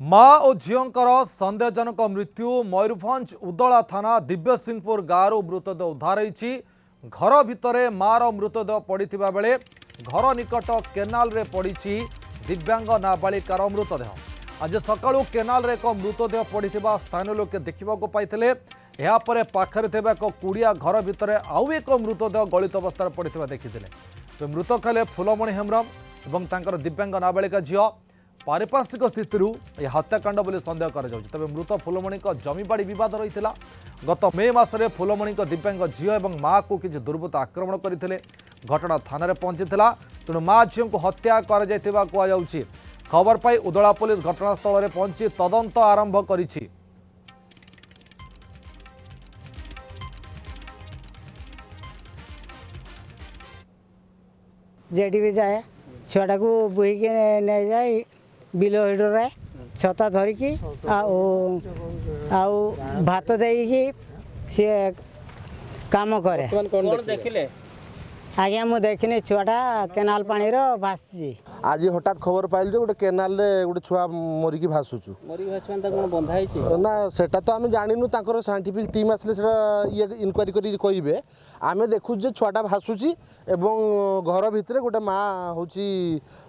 माँ और झींकर सन्देहजनक मृत्यु मयूरभंज उदला थाना दिव्यसिंहपुर गाँव मृतदेह उद्धार होती। घर भितर मार मृतदेह पड़ा बेले घर निकट केनाल रे पड़ी दिव्यांग नाबालिकार मृतदेह। आज सकाळु केनाल रे एक मृतदेह पड़ा स्थानीय लोके देखा पाई। यापर पाखरे एक कुड़िया घर भितर आउ एक मृतदेह गलित अवस्था पड़ा देखते। मृतक हेले फुलमणि हेम्ब्रम और दिव्यांग नाबालिका झील। पारिपार्श्विक स्थिति यह हत्याकांड बोली सन्देह कर मृत फुलमणि जमीबाड़ी बद रही है। गत मे मसरे फुलमणि दिव्यांग झील और माँ को किसी दुर्बृत्त आक्रमण करते। घटना थाना पहुंची तेणु माँ झील को हत्या कर खबर पाई उदला पुलिस घटनास्थल में पहुंची तदंत आरंभ कर। जेडी भी जाए छुआटा को बुहीके नहीं जाए बिल हिडर छता धरिकी भात देकी सी काम करे। आज्ञा मुझे देखनी छुआटा केनाल पानी भासी। आज हठात खबर पाइल जो गोटे केनाल रे गोटे छुआ मरिकी भासुचु ना सेटा तो आम जानिनु तांकर साइंटिफिक टीम आसले सेटा ये इनक्वारी करी कहिबे। आमे देखु जे छुआटा भासुची एवं घर भितरे गोटे माँ होची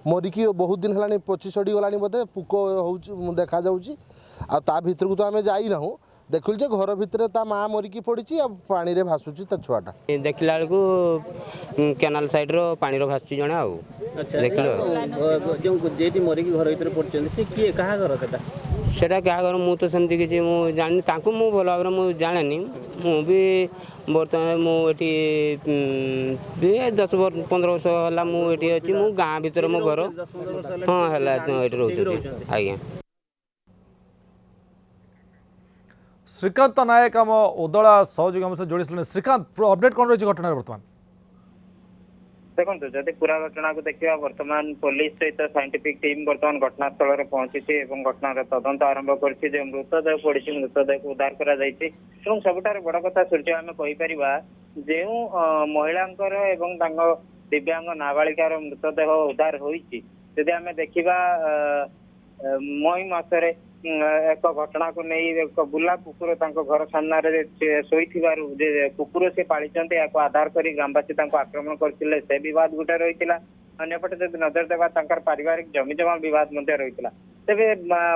मरिकी बहुत दिन हलानी पची सड़ी गलानी बोधे पुक हो देखा जाउची। आ ता भितर को तो आमे जाई नाहु देखुल जे घर भितर ता माँ मरिकी पड़ी आ पानी रे भासुची ता छुआटा देखला बेलू केनाल साइड रो पानी रो भासुची जणे आउ देखल जो जेटी मरिकी घर भीतर पड़छन से किए कहा घर सेटा क्या घर मु तो सेमती किसी मु जानि तांको मु भल भाव मु जानेनी मु भी बर्तमान मुझे 10-15 वर्ष है मुझे अच्छी मु गाँ भीतर मो घर हाँ है रोच आज्ञा। श्रीकांत नायक आम उदला सहयोगी आम जोड़ी श्रीकांत अपडेट कौन रही घटना बर्तमान देखो जदि पूरा घटना को देखा वर्तमान पुलिस सहित साइंटिफिक टीम वर्तमान घटनास्थल में पहुंची घटनार तदंत आरंभ कर मृतदेह पड़ी मृतदेह को उद्धार कर सबुठार बड़ कथा सूर्य आम कहीपर जो महिला दिव्यांग नाबालिकार मृतदेह उद्धार होती आम देखा मई मसरे एक घटना को नहीं एक बुला कुकुर घर सामने शोई कुकुर से पाली आधार कर ग्रामवासी आक्रमण करते से बद गोटे रही अंपटे जब नजर देवा पारिवारिक जमी जमा बद रही तेरे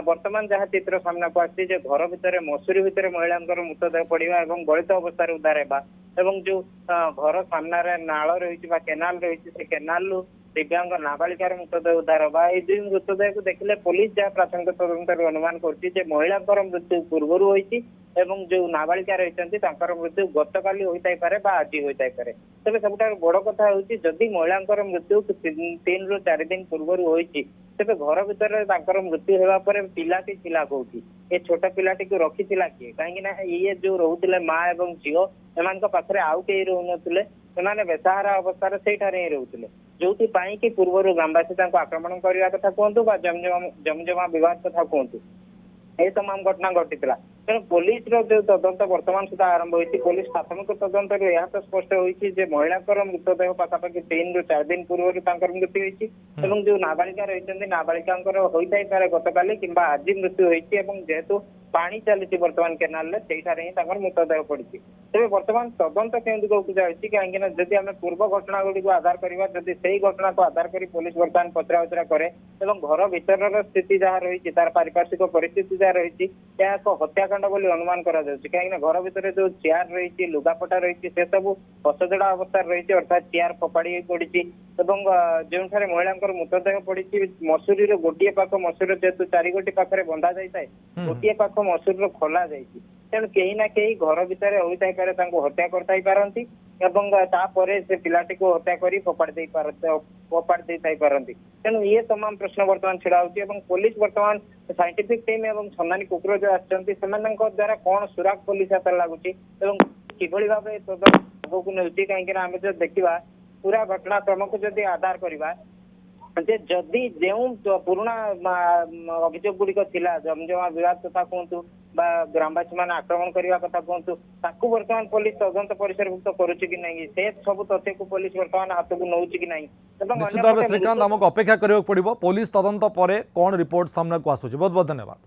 वर्तमान जहाँ चित्र सामना को आसी घर भितर मसूरी भितर महिला मृतदेह पड़ा और गलित अवस्था उद्धार होगा जो घर सामने नाल रही केनाल रही से केनाल दिव्यांग नाबालिकार मृतदेह उद्धार होगा। ये दुई मृतदेह को देखले पुलिस जहाँ प्राथमिक तदंत अनुमान कर महिला मृत्यु पूर्वर होती जो नाबालिका रही मृत्यु गतकाली होता आज होता तेज सब बड़ कथा जदि महिला मृत्यु 3 ରୁ 4 दिन पूर्वर होती तेज घर भीतर मृत्यु होगापर पिलाटी थिला कौटी ये छोट पिलाटी को रखी किए कहीं ये जो रोते माँ और झील एम पाखे आउ कई रोते से बेसहारा अवस्था से ही रोते जो कि पूर्व ग्रामवासी आक्रमण करने कथा कहतु जमजमा विवाद कथा कहतु ये तमाम घटना घटी तेणु पुलिस जो तदंत वर्तमान सुधा आरंभ होती पुलिस प्राथमिक तदंत यह तो स्पष्ट होती महिला मृतदेह पाखापाखि 3 ରୁ 4 दिन पूर्व मृत्यु होती जो नाबालिका रही नाबालिका होता है गतकाली कि आज मृत्यु होती जेहेतु पानी चली बर्तमान केनाल से मृतदेह पड़ी तेज बर्तमान तदंत के दिखक जाए कहीं जदि आम पूर्व घटना गुड़ी को आधार करवा जदि से घटना को आधार कर पुलिस बर्तमान पचरा उचरा करे घर भीतर स्थिति जहाँ रही तार पारिपार्श्विक परिस्थिति जहाँ रही एक हत्याकांड बोली अनुमान करा कहीं घर भीतर जो चेयर रही लुगापटा रही से सब असजड़ा अवस्था रही अर्थात चेयर फोपाड़ी पड़ी जो महिला मृतदेह पड़ी मसूरी गोटे पाख मसूरी जेहतु 4 गोटी पाखे बंधा जाए गोटे पाख मसूरी खोला जाए तेणु कहीं ना कहीं घर भितर होता हत्या करते से पिलाटी को हत्या कर फोपाड़ पारती तेणु ये तमाम प्रश्न बर्तमान छिड़ा होती पुलिस बर्तमान साइंटिफिक टीम और छन्दानी कुकुर जो आसछन्ति द्वारा कौन सुराग पुलिस हाथ लगुच कि भाव आगे को नहीं कहीं आम जो देखा पूरा घटनाक्रम को जब आधार करवा जे जदि जो पुराना अभियोग गुड़िक थिला जमजमा विवाद कथा कहतु ग्रामवासी मान आक्रमण करने कथा कहतु ताकू वर्तमान पुलिस तदंत परिसरभुक्त करुच्ची कि नहीं से सब तथ्य को पुलिस वर्तमान हाथ को नौ कि नहीं निश्चित भाव श्रीकांत आमको अपेक्षा करने पड़ो पुलिस तदंत पर कौन रिपोर्ट सामना को आसूँ बहुत बहुत धन्यवाद।